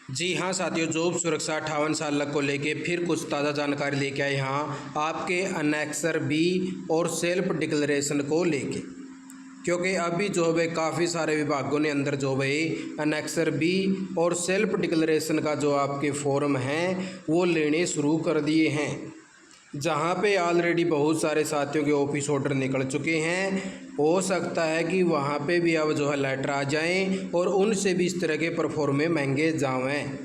जी हाँ साथियों, जॉब सुरक्षा 58 साल को लेके फिर कुछ ताज़ा जानकारी लेके आए यहाँ आपके अनेक्सर बी और सेल्फ डिक्लेरेशन को लेके। क्योंकि अभी जो है काफ़ी सारे विभागों ने अंदर जो है अनेक्सर बी और सेल्फ डिक्लेरेशन का जो आपके फॉर्म हैं वो लेने शुरू कर दिए हैं, जहाँ पे ऑलरेडी बहुत सारे साथियों के ऑफिस ऑर्डर निकल चुके हैं। हो सकता है कि वहाँ पे भी अब जो है लेटर आ जाएं और उनसे भी इस तरह के परफॉर्मे महंगे जावें।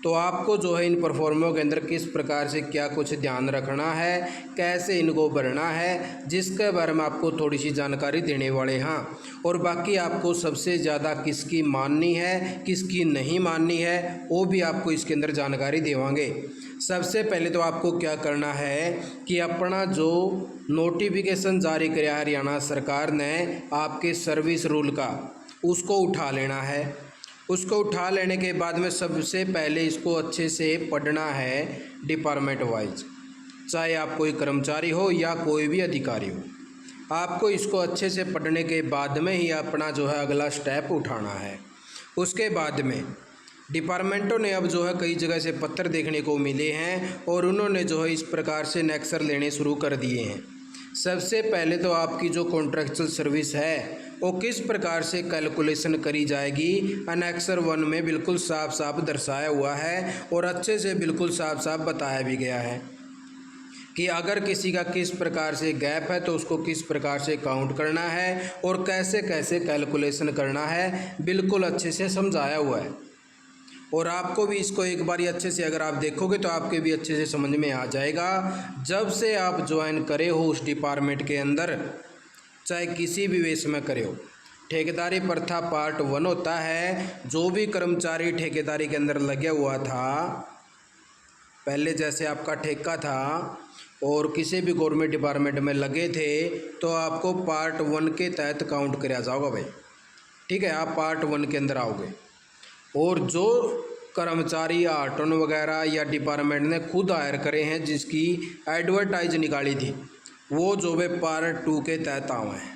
तो आपको जो है इन परफॉर्मों के अंदर किस प्रकार से क्या कुछ ध्यान रखना है, कैसे इनको भरना है, जिसके बारे में आपको थोड़ी सी जानकारी देने वाले हैं। और बाकी आपको सबसे ज़्यादा किसकी माननी है किसकी नहीं माननी है वो भी आपको इसके अंदर जानकारी देवांगे। सबसे पहले तो आपको क्या करना है कि अपना जो नोटिफिकेशन जारी किया हरियाणा सरकार ने आपके सर्विस रूल का, उसको उठा लेना है। उसको उठा लेने के बाद में सबसे पहले इसको अच्छे से पढ़ना है डिपार्टमेंट वाइज, चाहे आप कोई कर्मचारी हो या कोई भी अधिकारी हो। आपको इसको अच्छे से पढ़ने के बाद में ही अपना जो है अगला स्टेप उठाना है। उसके बाद में डिपार्टमेंटों ने अब जो है कई जगह से पत्र देखने को मिले हैं और उन्होंने जो है इस प्रकार से नेक्सर लेने शुरू कर दिए हैं। सबसे पहले तो आपकी जो कॉन्ट्रैक्चुअल सर्विस है वो किस प्रकार से कैलकुलेशन करी जाएगी, अनेक्सर 1 में बिल्कुल साफ साफ दर्शाया हुआ है और अच्छे से बिल्कुल साफ साफ बताया भी गया है कि अगर किसी का किस प्रकार से गैप है तो उसको किस प्रकार से काउंट करना है और कैसे कैसे कैलकुलेशन करना है, बिल्कुल अच्छे से समझाया हुआ है। और आपको भी इसको एक बार अच्छे से अगर आप देखोगे तो आपके भी अच्छे से समझ में आ जाएगा। जब से आप ज्वाइन करे हो उस डिपार्टमेंट के अंदर, चाहे किसी भी वेश में करे हो, ठेकेदारी प्रथा पार्ट 1 होता है। जो भी कर्मचारी ठेकेदारी के अंदर लगे हुआ था, पहले जैसे आपका ठेका था और किसी भी गवर्नमेंट डिपार्टमेंट में लगे थे तो आपको पार्ट 1 के तहत काउंट किया जाओगा भाई, ठीक है। आप पार्ट 1 के अंदर आओगे। और जो कर्मचारी आर्टन वगैरह या डिपार्टमेंट ने खुद हायर करे हैं, जिसकी एडवर्टाइज निकाली थी, वो जो वे पार्ट 2 के तहत आए हैं।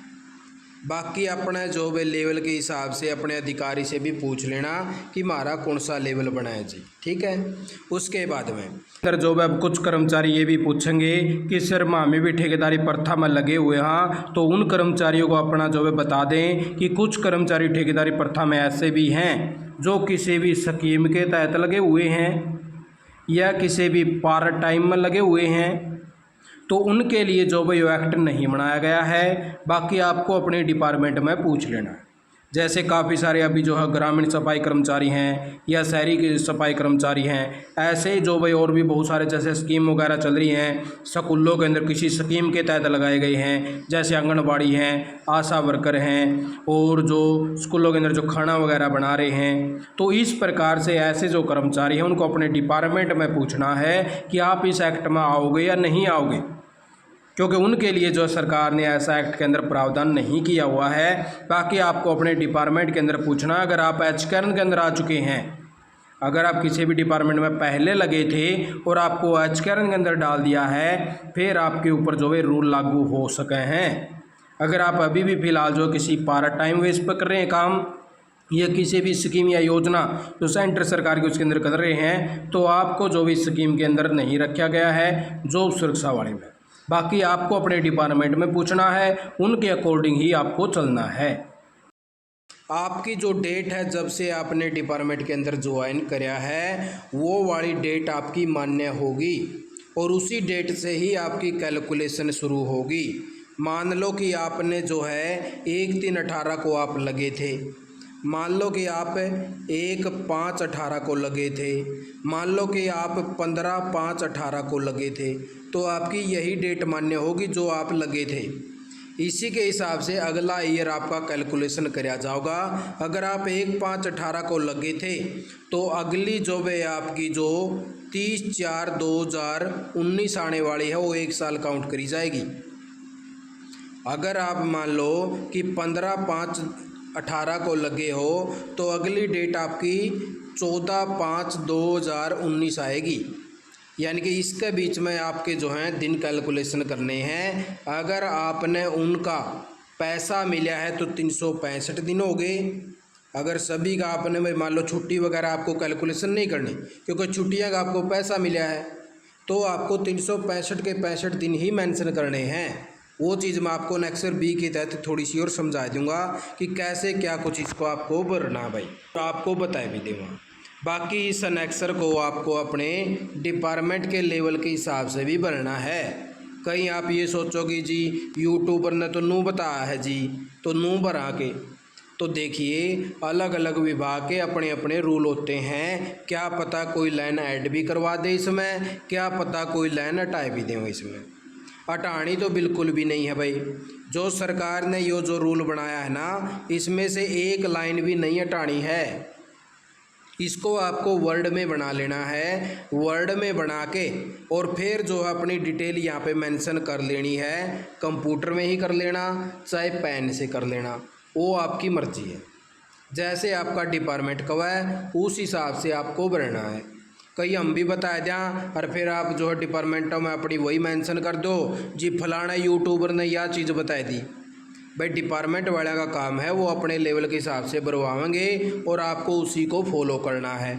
बाकी अपने जो वे लेवल के हिसाब से अपने अधिकारी से भी पूछ लेना कि हमारा कौन सा लेवल बना है जी, ठीक है। उसके बाद में सर जो है अब कुछ कर्मचारी ये भी पूछेंगे कि सर हमें भी ठेकेदारी प्रथा में लगे हुए हैं, तो उन कर्मचारियों को अपना जो है बता दें कि कुछ कर्मचारी ठेकेदारी प्रथा में ऐसे भी हैं जो किसी भी स्कीम के तहत लगे हुए हैं या किसी भी पार्ट टाइम में लगे हुए हैं, तो उनके लिए जो भी एक्ट नहीं बनाया गया है। बाकी आपको अपने डिपार्टमेंट में पूछ लेना है। जैसे काफ़ी सारे अभी जो है ग्रामीण सफाई कर्मचारी हैं या शहरी के सफाई कर्मचारी हैं, ऐसे ही जो भाई और भी बहुत सारे जैसे स्कीम वगैरह चल रही हैं, स्कूलों के अंदर किसी स्कीम के तहत लगाए गए हैं, जैसे आंगनबाड़ी हैं, आशा वर्कर हैं और जो स्कूलों के अंदर जो खाना वगैरह बना रहे हैं। तो इस प्रकार से ऐसे जो कर्मचारी हैं उनको अपने डिपार्टमेंट में पूछना है कि आप इस एक्ट में आओगे या नहीं आओगे, क्योंकि उनके लिए जो सरकार ने ऐसा एक्ट के अंदर प्रावधान नहीं किया हुआ है। बाकी आपको अपने डिपार्टमेंट के अंदर पूछना, अगर आप एचकैरन के अंदर आ चुके हैं, अगर आप किसी भी डिपार्टमेंट में पहले लगे थे और आपको एचकैरन के अंदर डाल दिया है, फिर आपके ऊपर जो है रूल लागू हो सके हैं। अगर आप अभी भी फ़िलहाल जो किसी पार्ट टाइम बेस पर कर रहे हैं काम या किसी भी स्कीम या योजना जो सेंटर सरकार के उसके अंदर कर रहे हैं, तो आपको जो भी स्कीम के अंदर नहीं रखा गया है जॉब सुरक्षा वाले में। बाकी आपको अपने डिपार्टमेंट में पूछना है, उनके अकॉर्डिंग ही आपको चलना है। आपकी जो डेट है जब से आपने डिपार्टमेंट के अंदर ज्वाइन किया है वो वाली डेट आपकी मान्य होगी और उसी डेट से ही आपकी कैलकुलेशन शुरू होगी। मान लो कि आपने जो है 1/3/18 को आप लगे थे, मान लो कि आप 1/5/18 को लगे थे, मान लो कि आप 15/5/18 को लगे थे, तो आपकी यही डेट मान्य होगी जो आप लगे थे। इसी के हिसाब से अगला ईयर आपका कैलकुलेशन किया जाएगा। अगर आप 1/5/18 को लगे थे तो अगली जो है आपकी जो 30/4/2019 आने वाली है वो 1 साल काउंट करी जाएगी। अगर आप मान लो कि 15/5/18 को लगे हो तो अगली डेट आपकी 14/5/2019 आएगी। यानी कि इसके बीच में आपके जो हैं दिन कैलकुलेशन करने हैं। अगर आपने उनका पैसा मिला है तो 365 दिन हो गए, अगर सभी का आपने भाई मान लो छुट्टी वगैरह आपको कैलकुलेशन नहीं करनी, क्योंकि छुट्टियां का आपको पैसा मिला है, तो आपको 365 के 65 दिन ही मेंशन करने हैं। वो चीज़ मैं आपको एनेक्सर बी के तहत थोड़ी सी और समझा दूंगा कि कैसे क्या कुछ इसको आपको भरना भाई, तो आपको बता भी दूँगा। बाकी इस एनेक्सर को आपको अपने डिपार्टमेंट के लेवल के हिसाब से भी भरना है। कहीं आप ये सोचोगे जी यूट्यूबर ने तो नू बताया है जी, तो नू भरा के, तो देखिए अलग अलग विभाग के अपने अपने रूल होते हैं। क्या पता कोई लाइन ऐड भी करवा दे इसमें, क्या पता कोई लाइन हटा भी दें इसमें। हटानी तो बिल्कुल भी नहीं है भाई। जो सरकार ने ये जो रूल बनाया है ना, इसमें से एक लाइन भी नहीं हटानी है। इसको आपको वर्ड में बना लेना है, वर्ड में बना के और फिर जो है अपनी डिटेल यहाँ पे मेंशन कर लेनी है। कंप्यूटर में ही कर लेना, चाहे पेन से कर लेना, वो आपकी मर्जी है। जैसे आपका डिपार्टमेंट कब है उस हिसाब से आपको भरना है। कहीं हम भी बता दें और फिर आप जो है डिपार्टमेंटों में अपनी वही मेंशन कर दो जी फलाना यूट्यूबर ने यह चीज़ बताई दी। भाई डिपार्टमेंट वाले का काम है वो अपने लेवल के हिसाब से भरवाएंगे और आपको उसी को फॉलो करना है।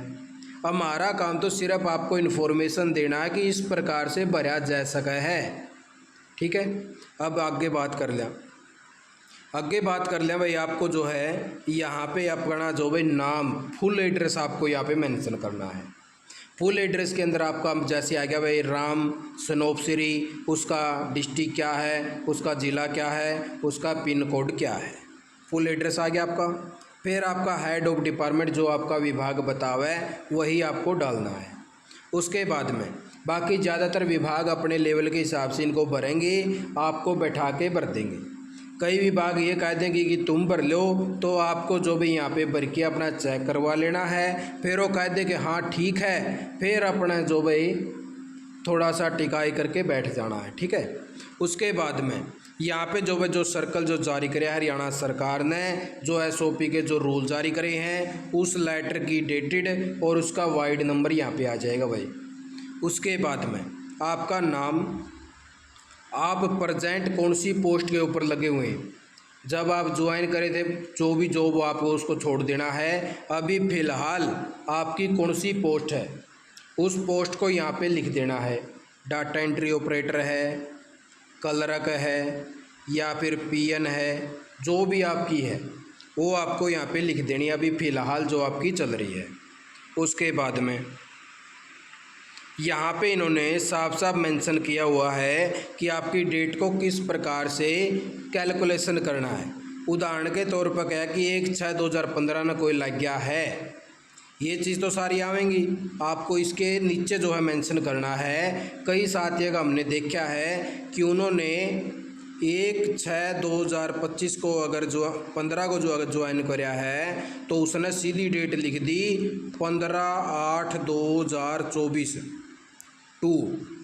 हमारा काम तो सिर्फ आपको इन्फॉर्मेशन देना है कि इस प्रकार से भरा जा सका है। ठीक है, अब आगे बात कर लें भाई। आपको जो है यहाँ पे अपना जो भाई नाम फुल एड्रेस आपको यहाँ पे मेंशन करना है। फुल एड्रेस के अंदर आपका जैसे आ गया भाई राम सनोपसिरी, उसका डिस्ट्रिक्ट क्या है, उसका ज़िला क्या है, उसका पिन कोड क्या है, फुल एड्रेस आ गया आपका। फिर आपका हेड ऑफ डिपार्टमेंट जो आपका विभाग बतावे वही आपको डालना है। उसके बाद में बाकी ज़्यादातर विभाग अपने लेवल के हिसाब से इनको भरेंगे, आपको बैठा के भर देंगे। कई विभाग ये कह देंगे कि तुम भर लो, तो आपको जो भी यहाँ पे भर के अपना चेक करवा लेना है। फिर वो कह दे कि हाँ ठीक है, फिर अपना जो भाई थोड़ा सा टिकाई करके बैठ जाना है। ठीक है, उसके बाद में यहाँ पे जो सर्कल जो जारी करे हरियाणा सरकार ने, जो SOP के जो रूल जारी करे हैं, उस लेटर की डेटेड और उसका वाइड नंबर यहाँ पे आ जाएगा भाई। उसके बाद में आपका नाम, आप प्रेजेंट कौन सी पोस्ट के ऊपर लगे हुए हैं, जब आप ज्वाइन करे थे जो भी जॉब आपको उसको छोड़ देना है। अभी फ़िलहाल आपकी कौन सी पोस्ट है उस पोस्ट को यहाँ पे लिख देना है। डाटा एंट्री ऑपरेटर है, क्लर्क है या फिर PN है, जो भी आपकी है वो आपको यहाँ पे लिख देनी है अभी फ़िलहाल जो आपकी चल रही है। उसके बाद में यहाँ पे इन्होंने साफ साफ मेंशन किया हुआ है कि आपकी डेट को किस प्रकार से कैलकुलेशन करना है। उदाहरण के तौर पर क्या है कि 1/6/2015 में कोई लग गया है, ये चीज़ तो सारी आवेंगी, आपको इसके नीचे जो है मेंशन करना है। कई साथियों का हमने देखा है कि उन्होंने 1/6/2025 को अगर जो 15 को जो अगर ज्वाइन कराया है तो उसने सीधी डेट लिख दी 15/8/2024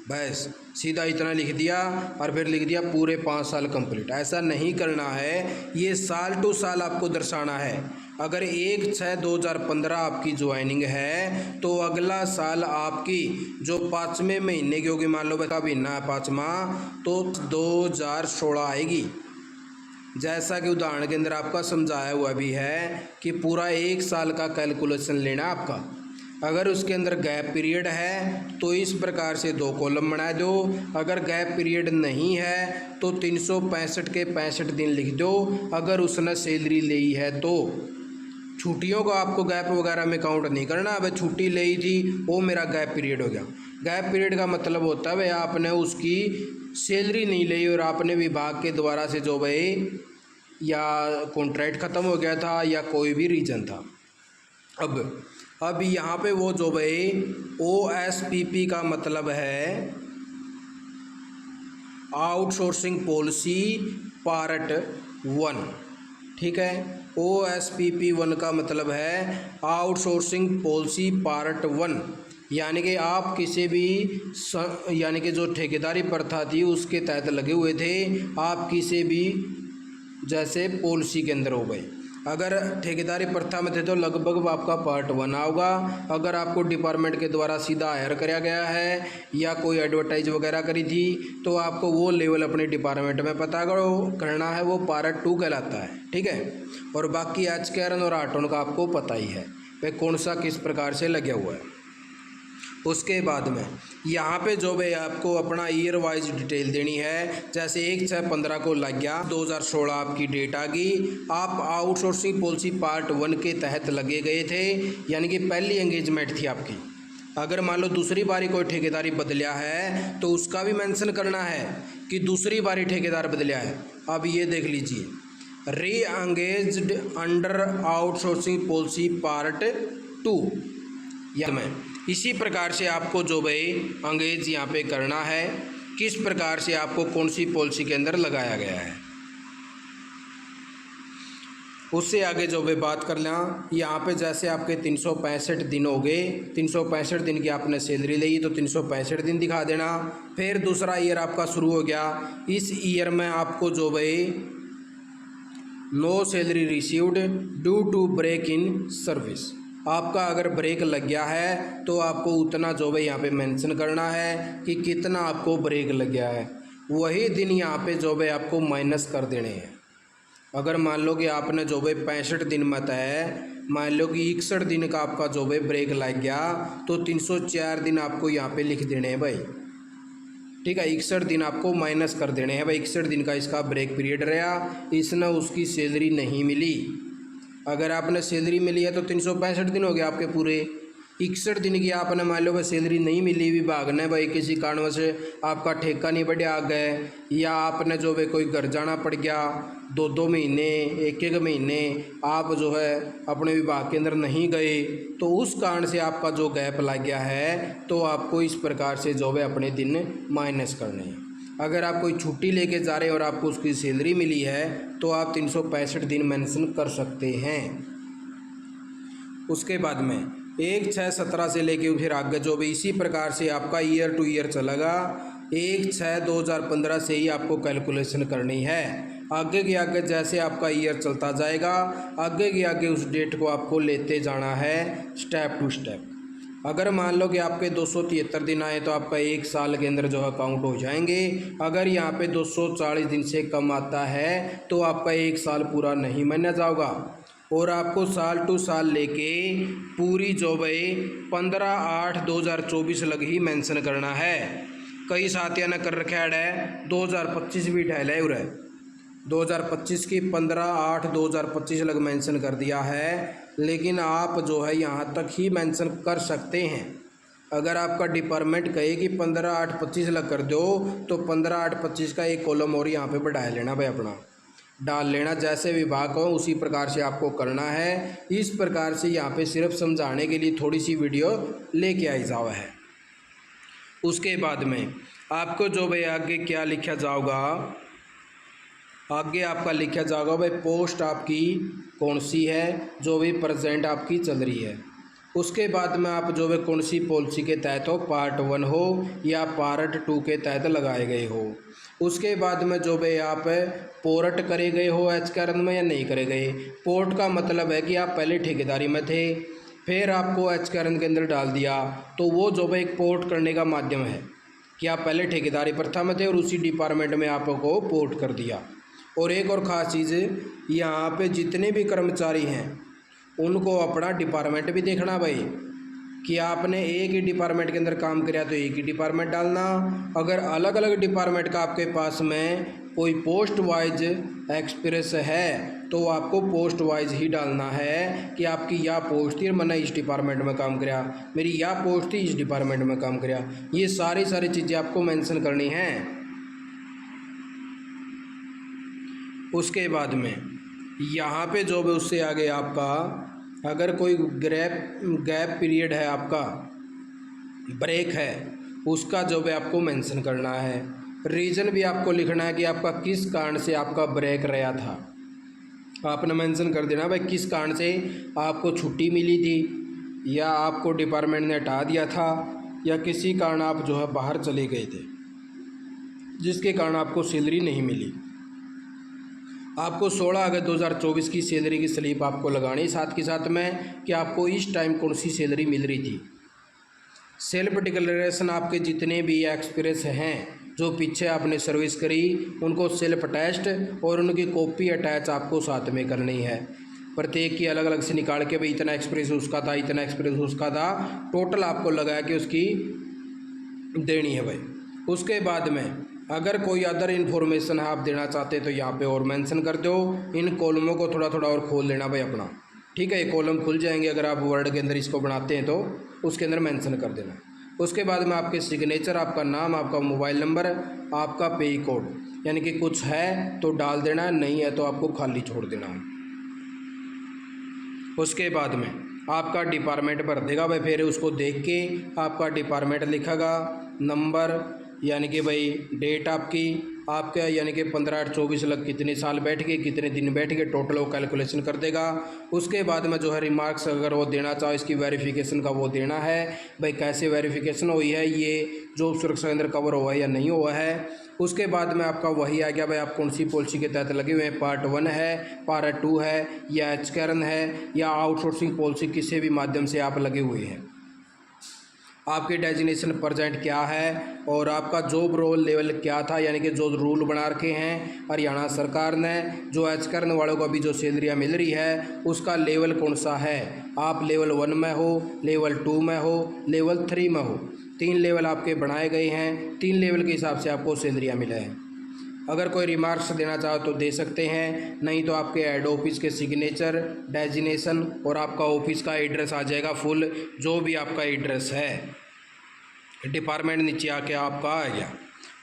बस सीधा इतना लिख दिया और फिर लिख दिया पूरे 5 साल कंप्लीट। ऐसा नहीं करना है, ये साल टू साल आपको दर्शाना है। अगर 1/6/2015 आपकी ज्वाइनिंग है तो अगला साल आपकी जो 5वें महीने की होगी, मान लो का महीना है 5वां, तो 2016 आएगी। जैसा कि उदाहरण के अंदर आपका समझाया हुआ भी है कि पूरा 1 साल का कैलकुलेशन लेना आपका। अगर उसके अंदर गैप पीरियड है तो इस प्रकार से 2 कॉलम बना दो। अगर गैप पीरियड नहीं है तो 365 के 65 दिन लिख दो। अगर उसने सैलरी ली है तो छुट्टियों को आपको गैप वगैरह में काउंट नहीं करना। अब छुट्टी ली थी वो मेरा गैप पीरियड हो गया। गैप पीरियड का मतलब होता है भाई आपने उसकी सैलरी नहीं ली और आपने विभाग के द्वारा से जो भाई या कॉन्ट्रैक्ट ख़त्म हो गया था या कोई भी रीज़न था। अब यहाँ पे वो जो भाई OSPP का मतलब है आउटसोर्सिंग पॉलिसी पार्ट 1। ठीक है, OSPP 1 का मतलब है आउटसोर्सिंग पॉलिसी पार्ट 1, यानी कि आप किसी भी यानी कि जो ठेकेदारी प्रथा थी उसके तहत लगे हुए थे, आप किसी भी जैसे पॉलिसी के अंदर हो गए। अगर ठेकेदारी प्रथा में थे तो लगभग आपका पार्ट 1 होगा। अगर आपको डिपार्टमेंट के द्वारा सीधा हायर कराया गया है या कोई एडवर्टाइज वगैरह करी थी तो आपको वो लेवल अपने डिपार्टमेंट में पता करना है, वो पार्ट 2 कहलाता है। ठीक है, और बाकी एच कैरन और आर्टोन का आपको पता ही है वे कौन सा किस प्रकार से लगा हुआ है। उसके बाद में यहाँ पे जो है आपको अपना ईयर वाइज डिटेल देनी है। जैसे 1/6/15 को लग गया, 2016 आपकी डेट आ गई, आप आउटसोर्सिंग पॉलिसी पार्ट 1 के तहत लगे गए थे, यानी कि पहली एंगेजमेंट थी आपकी। अगर मान लो दूसरी बारी कोई ठेकेदारी बदलिया है तो उसका भी मेंशन करना है कि दूसरी बारी ठेकेदार बदलिया है। अब ये देख लीजिए, री engaged under outsourcing policy part 2 या में इसी प्रकार से आपको जो भाई अंग्रेज यहाँ पे करना है, किस प्रकार से आपको कौन सी पॉलिसी के अंदर लगाया गया है। उससे आगे जो भाई बात कर लें, यहाँ पे जैसे आपके 365 दिन हो गए, 365 दिन की आपने सैलरी ली तो 365 दिन दिखा देना। फिर दूसरा ईयर आपका शुरू हो गया, इस ईयर में आपको जो भाई no salary received due to break in service, आपका अगर ब्रेक लग गया है तो आपको उतना जो है यहाँ पे मेंशन करना है कि कितना आपको ब्रेक लग गया है। वही दिन यहाँ पे जो है आपको माइनस कर देने हैं। अगर मान लो कि आपने जो है 65 दिन मत है, मान लो कि 61 दिन का आपका जो है ब्रेक लग गया तो 304 दिन आपको यहाँ पे लिख देने हैं भाई। ठीक है, 61 दिन आपको माइनस कर देने हैं भाई। 61 दिन का इसका ब्रेक पीरियड रहा, इसने उसकी सैलरी नहीं मिली। अगर आपने सैलरी मिली है तो 365 दिन हो गए आपके पूरे। 61 दिन की आपने मान लो भाई सैलरी नहीं मिली, विभाग ने भाई किसी कारणवश आपका ठेका नहीं बढ़िया आ गए, या आपने जो है कोई घर जाना पड़ गया, 2-2 महीने 1-1 महीने आप जो है अपने विभाग के अंदर नहीं गए, तो उस कारण से आपका जो गैप लग गया है तो आपको इस प्रकार से जो है अपने दिन माइनस करने हैं। अगर आप कोई छुट्टी लेके जा रहे हैं और आपको उसकी सैलरी मिली है तो आप 365 दिन मेंशन कर सकते हैं। उसके बाद में 1/6/17 से लेके फिर आगे जो भी इसी प्रकार से आपका ईयर टू ईयर चलेगा। 1/6/2015 से ही आपको कैलकुलेशन करनी है। आगे के आगे जैसे आपका ईयर चलता जाएगा, आगे के आगे उस डेट को आपको लेते जाना है स्टेप टू स्टेप। अगर मान लो कि आपके 273 दिन आए तो आपका 1 साल के अंदर जो है काउंट हो जाएंगे। अगर यहाँ पे 240 दिन से कम आता है तो आपका 1 साल पूरा नहीं माना जाएगा, और आपको साल टू साल लेके पूरी जो है 15/8/2024 लग ही मेंशन करना है। कई साथियों ने कर रखा है 2025 भी ठहला है, 2025 की 15/8/2025 लग मेंशन कर दिया है, लेकिन आप जो है यहाँ तक ही मेंशन कर सकते हैं। अगर आपका डिपार्टमेंट कहे कि 15/8/25 लग कर दो तो 15/8/25 का एक कॉलम और यहाँ पे बढ़ा लेना भाई, अपना डाल लेना। जैसे विभाग हो उसी प्रकार से आपको करना है। इस प्रकार से यहाँ पे सिर्फ समझाने के लिए थोड़ी सी वीडियो लेके आई जाओ है। उसके बाद में आपको जो भाई आगे क्या लिखा जाओगा, आगे आपका लिखा जाएगा भाई पोस्ट आपकी कौन सी है जो भी प्रेजेंट आपकी चल रही है। उसके बाद में आप जो है कौन सी पॉलिसी के तहत हो, पार्ट 1 हो या पार्ट 2 के तहत लगाए गए हो। उसके बाद में जो भाई आप पोर्ट करे गए हो एच कैरन में या नहीं करे गए। पोर्ट का मतलब है कि आप पहले ठेकेदारी में थे, फिर आपको एच कैरन के अंदर डाल दिया, तो वो जो भाई एक पोर्ट करने का माध्यम है कि आप पहले ठेकेदारी प्रथा में थे और उसी डिपार्टमेंट में आपको पोर्ट कर दिया। और एक और ख़ास चीज़, यहाँ पे जितने भी कर्मचारी हैं उनको अपना डिपार्टमेंट भी देखना भाई, कि आपने एक ही डिपार्टमेंट के अंदर काम किया तो एक ही डिपार्टमेंट डालना। अगर अलग अलग डिपार्टमेंट का आपके पास में कोई पोस्ट वाइज एक्सपीरियंस है तो आपको पोस्ट वाइज ही डालना है कि आपकी यह पोस्ट थी, मैंने इस डिपार्टमेंट में काम किया, मेरी यह पोस्ट थी, इस डिपार्टमेंट में काम किया। ये सारी चीज़ें आपको मेंशन करनी हैं। उसके बाद में यहाँ पे जो भी उससे आगे आपका अगर कोई गैप पीरियड है, आपका ब्रेक है, उसका जो है आपको मेंशन करना है। रीज़न भी आपको लिखना है कि आपका किस कारण से आपका ब्रेक रहा था। आपने मेंशन कर देना भाई किस कारण से आपको छुट्टी मिली थी, या आपको डिपार्टमेंट ने हटा दिया था, या किसी कारण आप जो है बाहर चले गए थे जिसके कारण आपको सैलरी नहीं मिली। आपको 16 अगस्त 2024 की सैलरी की स्लिप आपको लगानी, साथ के साथ में कि आपको इस टाइम कौन सी सैलरी मिल रही थी। सेल्फ डिक्लेरेशन आपके जितने भी एक्सपीरियंस हैं जो पीछे आपने सर्विस करी उनको सेल्फ टेस्ट और उनकी कॉपी अटैच आपको साथ में करनी है। प्रत्येक की अलग अलग से निकाल के भाई इतना एक्सपीरियंस उसका था, इतना एक्सपीरियंस उसका था, टोटल आपको लगा के उसकी देनी है भाई। उसके बाद में अगर कोई अदर इन्फॉर्मेशन आप देना चाहते तो यहाँ पे और मेंशन कर दो। इन कॉलमों को थोड़ा थोड़ा और खोल लेना भाई अपना, ठीक है। ये कॉलम खुल जाएंगे अगर आप वर्ड के अंदर इसको बनाते हैं तो उसके अंदर मेंशन कर देना। उसके बाद में आपके सिग्नेचर, आपका नाम, आपका मोबाइल नंबर, आपका पे कोड, यानी कि कुछ है तो डाल देना, नहीं है तो आपको खाली छोड़ देना। उसके बाद में आपका डिपार्टमेंट भर देगा भाई, फिर उसको देख के आपका डिपार्टमेंट लिखेगा, नंबर यानी कि भाई डेट आपका यानी कि 15/8/24 लग कितने साल बैठ गए, कितने दिन बैठ गए, टोटल वो कैलकुलेशन कर देगा। उसके बाद में जो है रिमार्क्स अगर वो देना चाहो इसकी वेरिफिकेशन का वो देना है भाई, कैसे वेरिफिकेशन हुई है, ये जॉब सुरक्षा केंद्र कवर हुआ है या नहीं हुआ है। उसके बाद में आपका वही आ गया भाई, आप कौन सी पॉलिसी के तहत लगे हुए हैं, पार्ट 1 है, पार्ट 2 है, या एचकर्न है, या आउटसोर्सिंग पॉलिसी किसी भी माध्यम से आप लगे हुए हैं। आपके डेजिग्नेशन प्रेजेंट क्या है और आपका जॉब रोल लेवल क्या था, यानी कि जो रूल बना रखे हैं हरियाणा सरकार ने, जो एचकर्न वालों को अभी जो सैलरियाँ मिल रही है उसका लेवल कौन सा है। आप लेवल 1 में हो, लेवल 2 में हो, लेवल 3 में हो, 3 लेवल आपके बनाए गए हैं, 3 लेवल के हिसाब से आपको सैलरियाँ मिले हैं। अगर कोई रिमार्क्स देना चाहो तो दे सकते हैं, नहीं तो आपके हेड ऑफिस के सिग्नेचर, डेजिग्नेशन और आपका ऑफिस का एड्रेस आ जाएगा फुल, जो भी आपका एड्रेस है, डिपार्टमेंट नीचे आके आपका आ गया।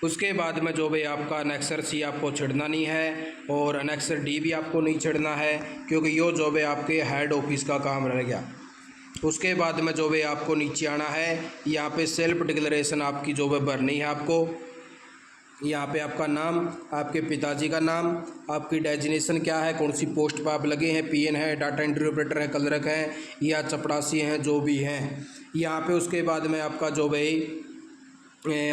उसके बाद में जो भाई आपका अनेक्सर सी आपको छिड़ना नहीं है और अनेक्सर डी भी आपको नहीं छिड़ना है, क्योंकि यो जो है आपके हेड ऑफिस का काम रह गया। उसके बाद में जो है आपको नीचे आना है, यहाँ पे सेल्फ डिक्लेरेशन आपकी जो है भरनी है आपको। यहाँ पे आपका नाम, आपके पिताजी का नाम, आपकी डेजिग्नेशन क्या है, कौन सी पोस्ट पर आप लगे हैं, पीएन है, डाटा एंट्री ऑपरेटर है, क्लर्क है या चपरासी हैं, जो भी हैं यहाँ पे। उसके बाद में आपका जो भाई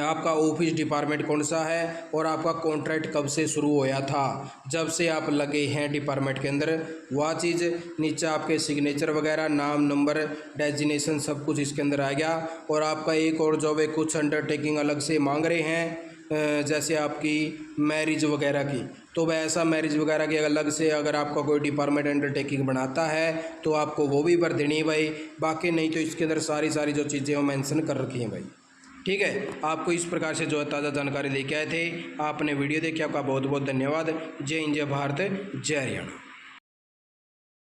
आपका ऑफिस डिपार्टमेंट कौन सा है और आपका कॉन्ट्रैक्ट कब से शुरू होया था, जब से आप लगे हैं डिपार्टमेंट के अंदर, वह चीज़ नीचे आपके सिग्नेचर वगैरह, नाम, नंबर, डेजिग्नेशन सब कुछ इसके अंदर आ गया। और आपका एक और जो है कुछ अंडरटेकिंग अलग से मांग रहे हैं, जैसे आपकी मैरिज वगैरह की, तो वह ऐसा मैरिज वगैरह की अलग से अगर आपका कोई डिपार्टमेंट अंडरटेकिंग बनाता है तो आपको वो भी भर देनी है भाई। बाकी नहीं तो इसके अंदर सारी जो चीज़ें वो मेंशन कर रखी हैं भाई, ठीक है। आपको इस प्रकार से जो है ताज़ा जानकारी लेके आए थे। आपने वीडियो देखी, आपका बहुत बहुत धन्यवाद। जय हिंद, जय भारत, जय हरियाणा।